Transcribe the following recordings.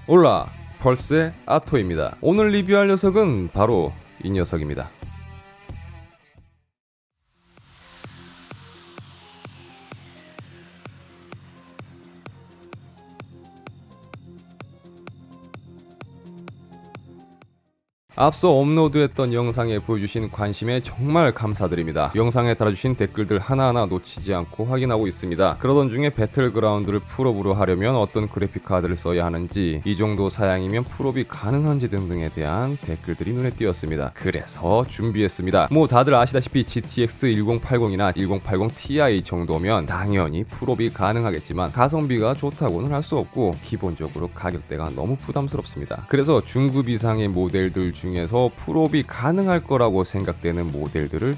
올라, 펄스의 아토입니다. 오늘 리뷰할 녀석은 바로 이 녀석입니다. 앞서 업로드했던 영상에 보여주신 관심에 정말 감사드립니다. 영상에 달아주신 댓글들 하나하나 놓치지 않고 확인하고 있습니다. 그러던 중에 배틀그라운드를 풀업으로 하려면 어떤 그래픽카드를 써야 하는지, 이 정도 사양이면 풀업이 가능한지 등등에 대한 댓글들이 눈에 띄었습니다. 그래서 준비했습니다. 다들 아시다시피 GTX 1080이나 1080 Ti 정도면 당연히 풀업이 가능하겠지만 가성비가 좋다고는 할 수 없고 기본적으로 가격대가 너무 부담스럽습니다. 그래서 중급 이상의 모델들 중에서 풀업이 가능할 거라고 생각되는 모델들을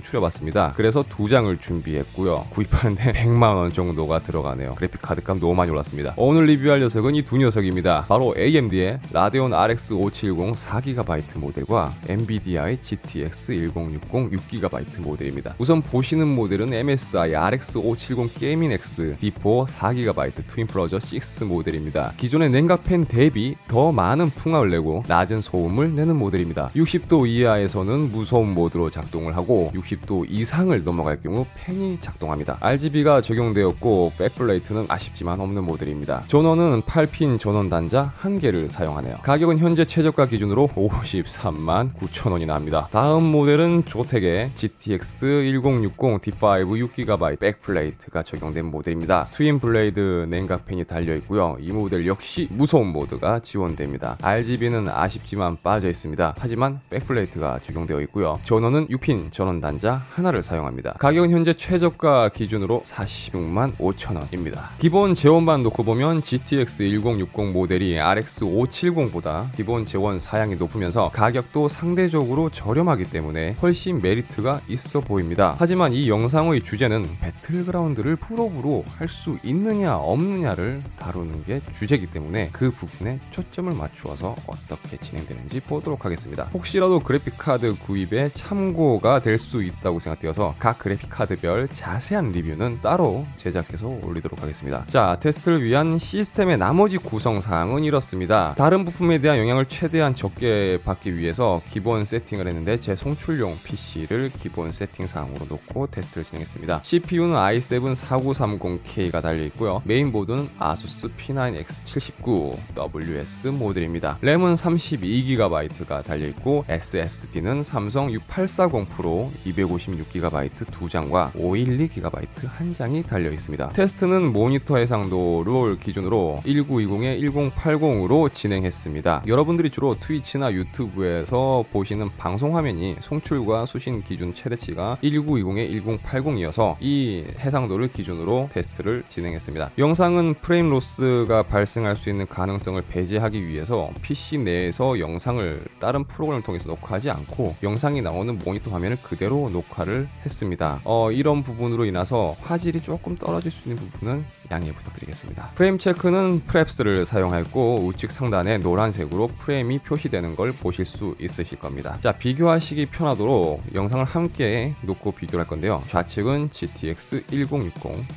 추려봤습니다. 그래서 두 장을 준비했고요. 구입하는데 100만원 정도가 들어가네요. 그래픽 카드값 너무 많이 올랐습니다. 오늘 리뷰할 녀석은 이 두 녀석입니다. 바로 AMD의 라데온 RX 570 4GB 모델과 엔비디아의 GTX 1060 6GB 모델입니다. 우선 보시는 모델은 MSI RX 570 게이밍 X D4 4GB 트윈 플러저 6 모델입니다. 기존의 냉각팬 대비 더 많은 풍압을 내고 낮은 소음을 내는 모델입니다. 60도 이하에서는 무소음 모드로 작동을 하고 60도 이상을 넘어갈 경우 팬이 작동합니다. RGB가 적용되었고 백플레이트는 아쉽지만 없는 모델입니다. 전원은 8핀 전원 단자 1개를 사용하네요. 가격은 현재 최저가 기준으로 53만 9천원이나 합니다. 다음 모델은 조텍의 GTX 1060 D5 6GB 백플레이트가 적용된 모델입니다. 트윈 블레이드 냉각팬이 달려있고요. 이 모델 역시 무소음 모드가 지원됩니다. RGB는 아쉽지만 빠져있습니다. 하지만 백플레이트가 적용되어 있고요. 전원은 6핀 전원 단자 하나를 사용합니다. 가격은 현재 최저가 기준으로 46만 5천원입니다. 기본 재원만 놓고 보면 GTX 1060 모델이 RX 570보다 기본 재원 사양이 높으면서 가격도 상대적으로 저렴하기 때문에 훨씬 메리트가 있어 보입니다. 하지만 이 영상의 주제는 배틀그라운드를 풀업으로 할 수 있느냐 없느냐를 다루는 게 주제이기 때문에 그 부분에 초점을 맞추어서 어떻게 진행되는지 보도록 하겠습니다. 혹시라도 그래픽카드 구입에 참고가 될 수 있다고 생각되어서 각 그래픽카드별 자세한 리뷰는 따로 제작해서 올리도록 하겠습니다. 자, 테스트를 위한 시스템의 나머지 구성사항은 이렇습니다. 다른 부품에 대한 영향을 최대한 적게 받기 위해서 기본 세팅을 했는데 제 송출용 PC를 기본 세팅사항으로 놓고 테스트를 진행했습니다. CPU는 i7-4930K가 달려있고요. 메인보드는 ASUS P9X79 WS 모델입니다. 램은 32GB 가 달려있고 SSD는 삼성 6840 프로 256GB 2장과 512GB 1장이 달려있습니다. 테스트는 모니터 해상도를 기준으로 1920에 1080으로 진행했습니다. 여러분들이 주로 트위치나 유튜브에서 보시는 방송 화면이 송출과 수신 기준 최대치가 1920에 1080이어서 이 해상도를 기준으로 테스트를 진행했습니다. 영상은 프레임 로스가 발생할 수 있는 가능성을 배제하기 위해서 PC 내에서 영상을 다른 프로그램을 통해서 녹화하지 않고 영상이 나오는 모니터 화면을 그대로 녹화를 했습니다. 이런 부분으로 인해서 화질이 조금 떨어질 수 있는 부분은 양해 부탁드리겠습니다. 프레임 체크는 프랩스를 사용했고 우측 상단에 노란색으로 프레임이 표시되는 걸 보실 수 있으실 겁니다. 자, 비교하시기 편하도록 영상을 함께 놓고 비교를 할 건데요. 좌측은 GTX 1060,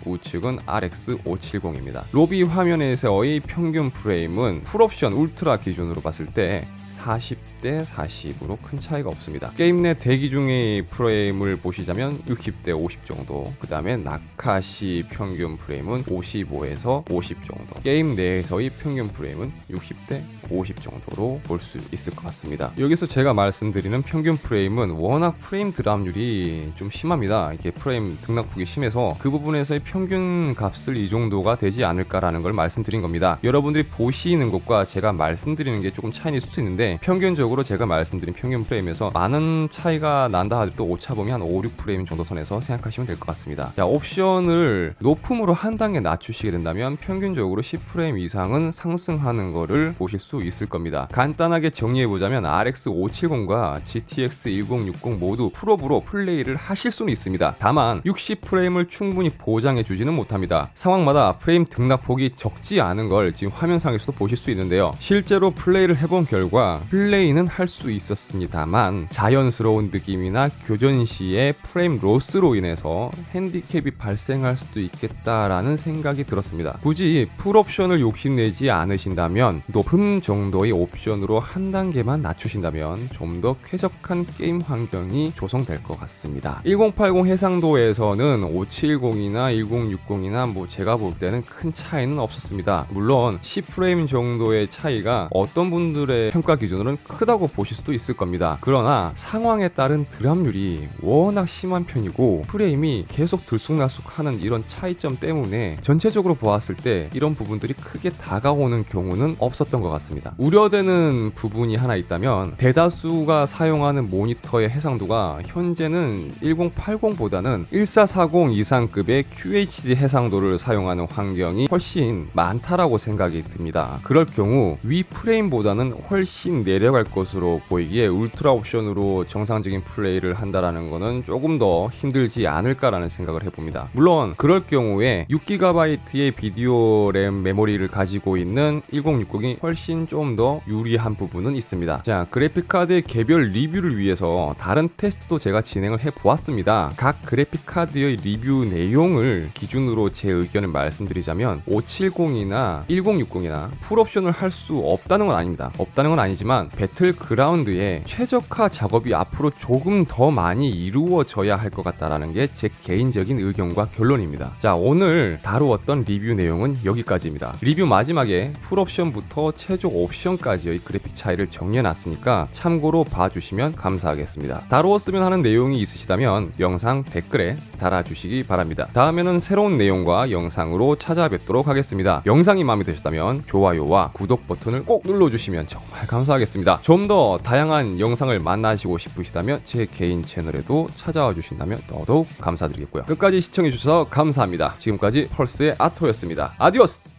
우측은 RX 570입니다. 로비 화면에서의 평균 프레임은 풀옵션 울트라 기준으로 봤을 때 40대 40으로 큰 차이가 없습니다. 게임 내 대기 중의 프레임을 보시자면 60대 50 정도, 그 다음에 낙하시 평균 프레임은 55에서 50 정도, 게임 내에서의 평균 프레임은 60대 50 정도로 볼 수 있을 것 같습니다. 여기서 제가 말씀드리는 평균 프레임은 워낙 프레임 드랍률이 좀 심합니다. 이게 프레임 등락폭이 심해서 그 부분에서의 평균 값을 이 정도가 되지 않을까라는 걸 말씀드린 겁니다. 여러분들이 보시는 것과 제가 말씀드리는 게 조금 차이일 수 있는데 평균적으로 제가 말씀드린 평균 프레임에서 많은 차이가 난다 하더라도 오차범위 한 5, 6프레임 정도 선에서 생각하시면 될 것 같습니다. 자, 옵션을 높음으로 한 단계 낮추시게 된다면 평균적으로 10프레임 이상은 상승하는 거를 보실 수 있을 겁니다. 간단하게 정리해보자면 RX 570과 GTX 1060 모두 풀업으로 플레이를 하실 수는 있습니다. 다만 60프레임을 충분히 보장해주지는 못합니다. 상황마다 프레임 등락폭이 적지 않은 걸 지금 화면상에서도 보실 수 있는데요. 실제로 플레이를 해본 결과 보니까 플레이는 할 수 있었습니다만 자연스러운 느낌이나 교전 시의 프레임 로스로 인해서 핸디캡이 발생할 수도 있겠다라는 생각이 들었습니다. 굳이 풀옵션을 욕심내지 않으신다면 높음 정도의 옵션으로 한 단계만 낮추신다면 좀 더 쾌적한 게임 환경이 조성될 것 같습니다. 1080 해상도에서는 5710이나 1060이나 제가 볼 때는 큰 차이는 없었습니다. 물론 10프레임 정도의 차이가 어떤 분들의 평가 기준으로는 크다고 보실 수도 있을 겁니다. 그러나 상황에 따른 드랍률이 워낙 심한 편이고 프레임이 계속 들쑥날쑥하는 이런 차이점 때문에 전체적으로 보았을 때 이런 부분들이 크게 다가오는 경우는 없었던 것 같습니다. 우려되는 부분이 하나 있다면 대다수가 사용하는 모니터의 해상도가 현재는 1080보다는 1440 이상급의 QHD 해상도를 사용하는 환경이 훨씬 많다라고 생각이 듭니다. 그럴 경우 위 프레임보다는 훨씬 내려갈 것으로 보이기에 울트라 옵션으로 정상적인 플레이를 한다라는 것은 조금 더 힘들지 않을까라는 생각을 해봅니다. 물론 그럴 경우에 6GB의 비디오 램 메모리를 가지고 있는 1060이 훨씬 좀 더 유리한 부분은 있습니다. 자, 그래픽카드의 개별 리뷰를 위해서 다른 테스트도 제가 진행을 해보았습니다. 각 그래픽카드의 리뷰 내용을 기준으로 제 의견을 말씀드리자면 570이나 1060이나 풀옵션을 할 수 없다는 건 아닙니다. 없다는 건 아니지만 배틀그라운드의 최적화 작업이 앞으로 조금 더 많이 이루어져야 할 것 같다라는 게 제 개인적인 의견과 결론입니다. 자, 오늘 다루었던 리뷰 내용은 여기까지입니다. 리뷰 마지막에 풀옵션부터 최종 옵션까지의 그래픽 차이를 정리해놨으니까 참고로 봐주시면 감사하겠습니다. 다루었으면 하는 내용이 있으시다면 영상 댓글에 달아주시기 바랍니다. 다음에는 새로운 내용과 영상으로 찾아뵙도록 하겠습니다. 영상이 마음에 드셨다면 좋아요와 구독 버튼을 꼭 눌러주시면 정말 감사하겠습니다. 좀 더 다양한 영상을 만나시고 싶으시다면 제 개인 채널에도 찾아와 주신다면 더더욱 감사드리겠고요. 끝까지 시청해주셔서 감사합니다. 지금까지 펄스의 아토였습니다. 아디오스!